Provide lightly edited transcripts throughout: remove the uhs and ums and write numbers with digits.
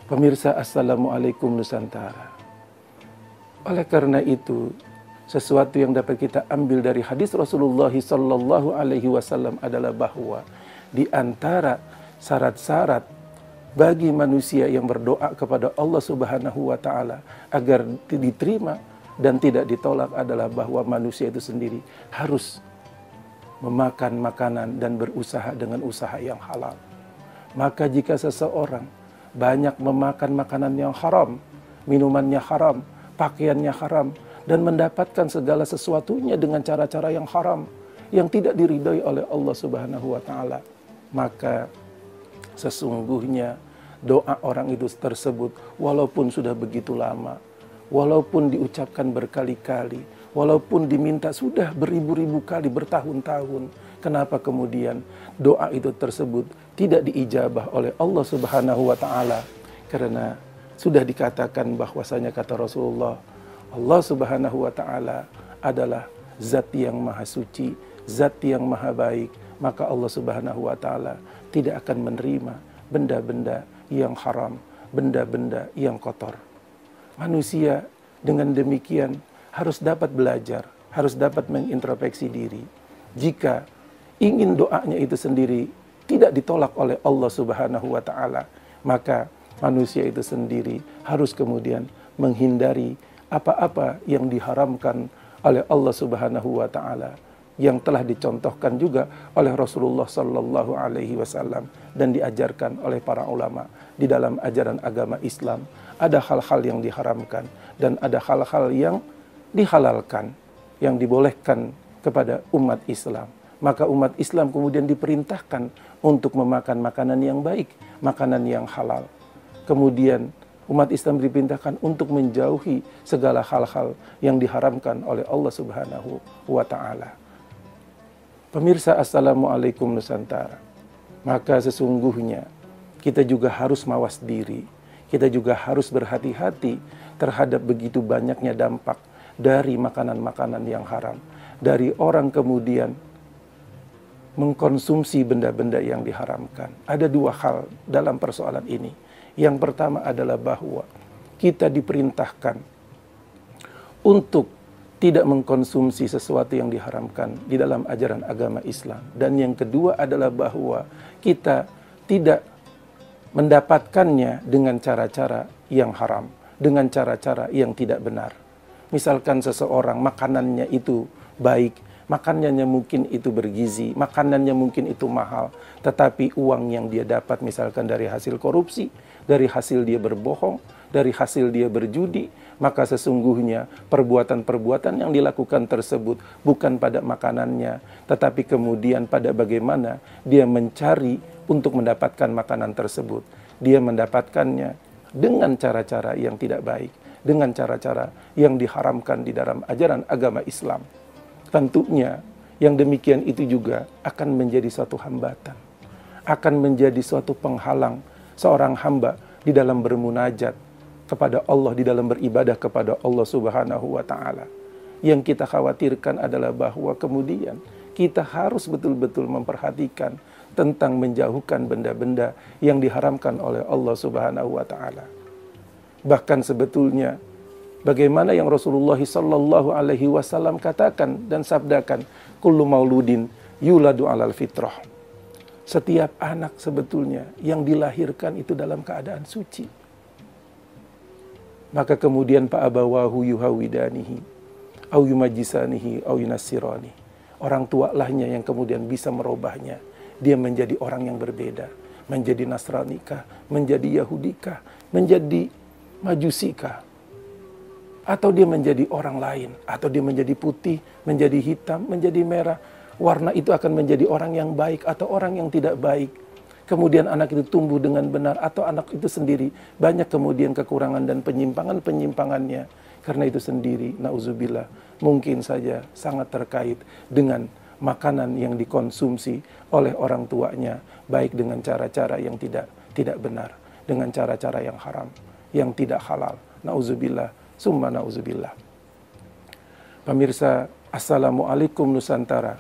Pemirsa, Assalamualaikum Nusantara. Oleh karena itu, sesuatu yang dapat kita ambil dari hadis Rasulullah Sallallahu Alaihi Wasallam adalah bahwa di antara syarat-syarat bagi manusia yang berdoa kepada Allah Subhanahu wa Ta'ala agar diterima dan tidak ditolak adalah bahwa manusia itu sendiri harus memakan makanan dan berusaha dengan usaha yang halal. Maka jika seseorang banyak memakan makanan yang haram, minumannya haram, pakaiannya haram, dan mendapatkan segala sesuatunya dengan cara-cara yang haram, yang tidak diridhoi oleh Allah Subhanahu wa Ta'ala, maka sesungguhnya doa orang itu tersebut walaupun sudah begitu lama, walaupun diucapkan berkali-kali, walaupun diminta sudah beribu-ribu kali, bertahun-tahun, kenapa kemudian doa itu tersebut tidak diijabah oleh Allah Subhanahu wa Ta'ala? Karena sudah dikatakan bahwasanya kata Rasulullah, Allah Subhanahu wa Ta'ala adalah zat yang maha suci, zat yang maha baik. Maka Allah Subhanahu wa Ta'ala tidak akan menerima benda-benda yang haram, benda-benda yang kotor. Manusia dengan demikian harus dapat belajar, harus dapat mengintrospeksi diri. Jika ingin doanya itu sendiri tidak ditolak oleh Allah Subhanahu wa Ta'ala, maka manusia itu sendiri harus kemudian menghindari apa-apa yang diharamkan oleh Allah Subhanahu wa Ta'ala, yang telah dicontohkan juga oleh Rasulullah Sallallahu Alaihi Wasallam dan diajarkan oleh para ulama di dalam ajaran agama Islam. Ada hal-hal yang diharamkan dan ada hal-hal yang dihalalkan, yang dibolehkan kepada umat Islam. Maka umat Islam kemudian diperintahkan untuk memakan makanan yang baik, makanan yang halal. Kemudian umat Islam diperintahkan untuk menjauhi segala hal-hal yang diharamkan oleh Allah Subhanahu wa Ta'ala. Pemirsa, Assalamualaikum Nusantara. Maka sesungguhnya kita juga harus mawas diri. Kita juga harus berhati-hati terhadap begitu banyaknya dampak dari makanan-makanan yang haram. Dari orang kemudian mengkonsumsi benda-benda yang diharamkan. Ada dua hal dalam persoalan ini. Yang pertama adalah bahwa kita diperintahkan untuk tidak mengkonsumsi sesuatu yang diharamkan di dalam ajaran agama Islam. Dan yang kedua adalah bahwa kita tidak mendapatkannya dengan cara-cara yang haram, dengan cara-cara yang tidak benar. Misalkan seseorang makanannya itu baik, makanannya mungkin itu bergizi, makanannya mungkin itu mahal, tetapi uang yang dia dapat misalkan dari hasil korupsi, dari hasil dia berbohong, dari hasil dia berjudi, maka sesungguhnya perbuatan-perbuatan yang dilakukan tersebut bukan pada makanannya, tetapi kemudian pada bagaimana dia mencari untuk mendapatkan makanan tersebut. Dia mendapatkannya dengan cara-cara yang tidak baik, dengan cara-cara yang diharamkan di dalam ajaran agama Islam. Tentunya yang demikian itu juga akan menjadi suatu hambatan, akan menjadi suatu penghalang seorang hamba di dalam bermunajat kepada Allah, di dalam beribadah kepada Allah Subhanahu wa Ta'ala. Yang kita khawatirkan adalah bahwa kemudian kita harus betul-betul memperhatikan tentang menjauhkan benda-benda yang diharamkan oleh Allah Subhanahu wa Ta'ala. Bahkan sebetulnya bagaimana yang Rasulullah Sallallahu Alaihi Wasallam katakan dan sabdakan, kullu mauludin yuladu alal fitrah. Setiap anak sebetulnya yang dilahirkan itu dalam keadaan suci. Maka kemudian fa'abawahu yuhawidanihi au yumajjisanihi au yunassirani. Orang tualahnya yang kemudian bisa merubahnya. Dia menjadi orang yang berbeda, menjadi Nasranikah, menjadi Yahudikah, menjadi Majusikah, atau dia menjadi orang lain, atau dia menjadi putih, menjadi hitam, menjadi merah. Warna itu akan menjadi orang yang baik atau orang yang tidak baik. Kemudian anak itu tumbuh dengan benar atau anak itu sendiri banyak kemudian kekurangan dan penyimpangan-penyimpangannya. Karena itu sendiri, na'udzubillah, mungkin saja sangat terkait dengan makanan yang dikonsumsi oleh orang tuanya, baik dengan cara-cara yang tidak benar, dengan cara-cara yang haram, yang tidak halal. Na'udzubillah, summa na'udzubillah. Pemirsa, Assalamualaikum Nusantara.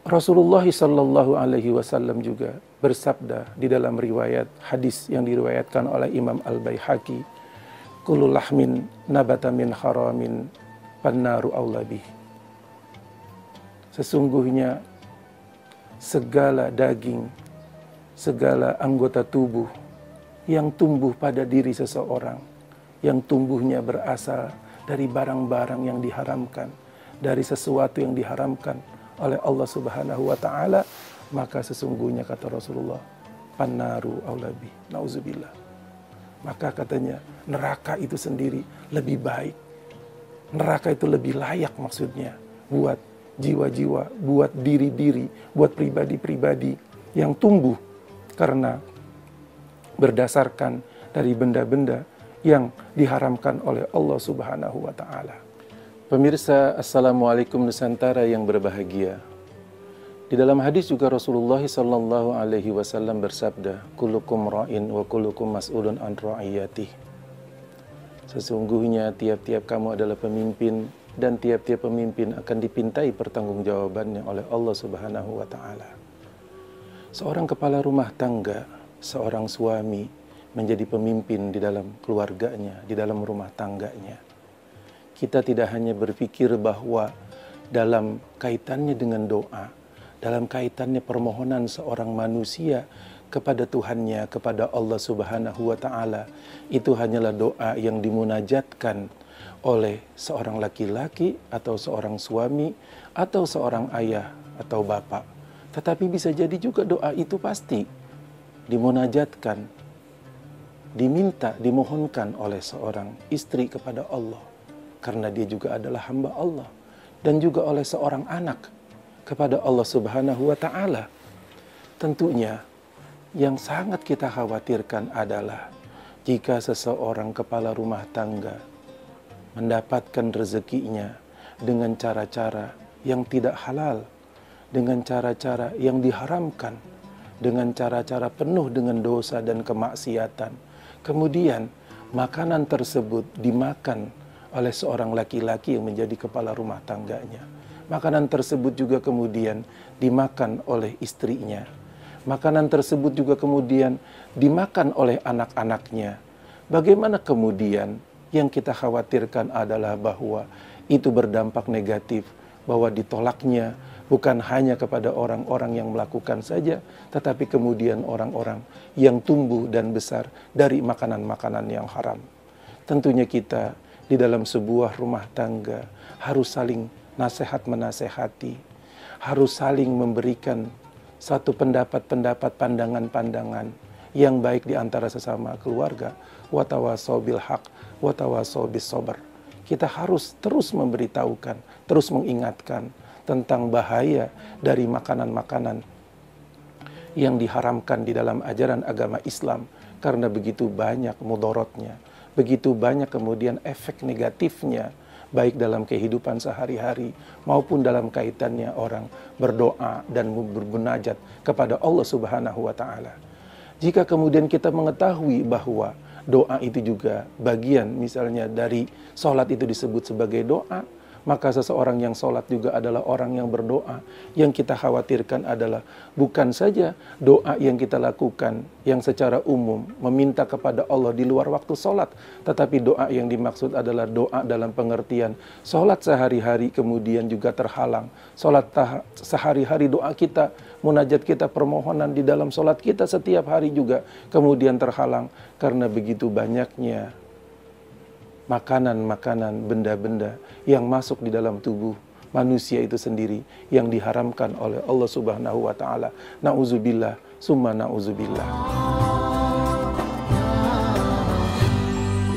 Rasulullah Shallallahu Alaihi Wasallam juga bersabda di dalam riwayat hadis yang diriwayatkan oleh Imam Al-Baihaqi, kullu lahmin nabata min haramin pannaru aula bih. Sesungguhnya segala daging, segala anggota tubuh yang tumbuh pada diri seseorang, yang tumbuhnya berasal dari barang-barang yang diharamkan, dari sesuatu yang diharamkan oleh Allah Subhanahu wa Ta'ala, maka sesungguhnya kata Rasulullah, pannaru aulabi, nauzubillah. Maka katanya neraka itu sendiri lebih baik, neraka itu lebih layak maksudnya buat jiwa-jiwa, buat diri-diri, buat pribadi-pribadi yang tumbuh karena berdasarkan dari benda-benda yang diharamkan oleh Allah Subhanahu wa Ta'ala. Pemirsa, Assalamualaikum Nusantara yang berbahagia. Di dalam hadis juga Rasulullah Sallallahu Alaihi Wasallam bersabda, kullukum ra'in wa kullukum mas'ulun an ra'iyatih. Sesungguhnya tiap-tiap kamu adalah pemimpin, dan tiap-tiap pemimpin akan dipintai pertanggungjawabannya oleh Allah Subhanahu wa Ta'ala. Seorang kepala rumah tangga, seorang suami menjadi pemimpin di dalam keluarganya, di dalam rumah tangganya. Kita tidak hanya berpikir bahwa dalam kaitannya dengan doa, dalam kaitannya permohonan seorang manusia kepada Tuhannya, kepada Allah Subhanahu wa Ta'ala, itu hanyalah doa yang dimunajatkan oleh seorang laki-laki atau seorang suami atau seorang ayah atau bapak. Tetapi bisa jadi juga doa itu pasti dimunajatkan, diminta, dimohonkan oleh seorang istri kepada Allah, karena dia juga adalah hamba Allah, dan juga oleh seorang anak kepada Allah Subhanahu wa Ta'ala. Tentunya yang sangat kita khawatirkan adalah jika seseorang kepala rumah tangga mendapatkan rezekinya dengan cara-cara yang tidak halal, dengan cara-cara yang diharamkan, dengan cara-cara penuh dengan dosa dan kemaksiatan. Kemudian makanan tersebut dimakan oleh seorang laki-laki yang menjadi kepala rumah tangganya. Makanan tersebut juga kemudian dimakan oleh istrinya. Makanan tersebut juga kemudian dimakan oleh anak-anaknya. Bagaimana kemudian yang kita khawatirkan adalah bahwa itu berdampak negatif, bahwa ditolaknya bukan hanya kepada orang-orang yang melakukan saja, tetapi kemudian orang-orang yang tumbuh dan besar dari makanan-makanan yang haram. Tentunya kita di dalam sebuah rumah tangga harus saling nasihat menasehati, harus saling memberikan satu pendapat-pendapat, pandangan-pandangan yang baik di antara sesama keluarga. Wa tawasau bil haq, wa tawasau bis sabr. Kita harus terus memberitahukan, terus mengingatkan tentang bahaya dari makanan-makanan yang diharamkan di dalam ajaran agama Islam, karena begitu banyak mudorotnya, begitu banyak kemudian efek negatifnya, baik dalam kehidupan sehari-hari maupun dalam kaitannya orang berdoa dan bermunajat kepada Allah Subhanahu wa Ta'ala. Jika kemudian kita mengetahui bahwa doa itu juga bagian misalnya dari sholat itu disebut sebagai doa, maka seseorang yang sholat juga adalah orang yang berdoa. Yang kita khawatirkan adalah bukan saja doa yang kita lakukan yang secara umum meminta kepada Allah di luar waktu sholat, tetapi doa yang dimaksud adalah doa dalam pengertian sholat sehari-hari kemudian juga terhalang. Sholat sehari-hari, doa kita, munajat kita, permohonan di dalam sholat kita setiap hari juga kemudian terhalang karena begitu banyaknya makanan-makanan, benda-benda yang masuk di dalam tubuh manusia itu sendiri yang diharamkan oleh Allah Subhanahu wa Ta'ala. Na'udzubillah, summa na'udzubillah.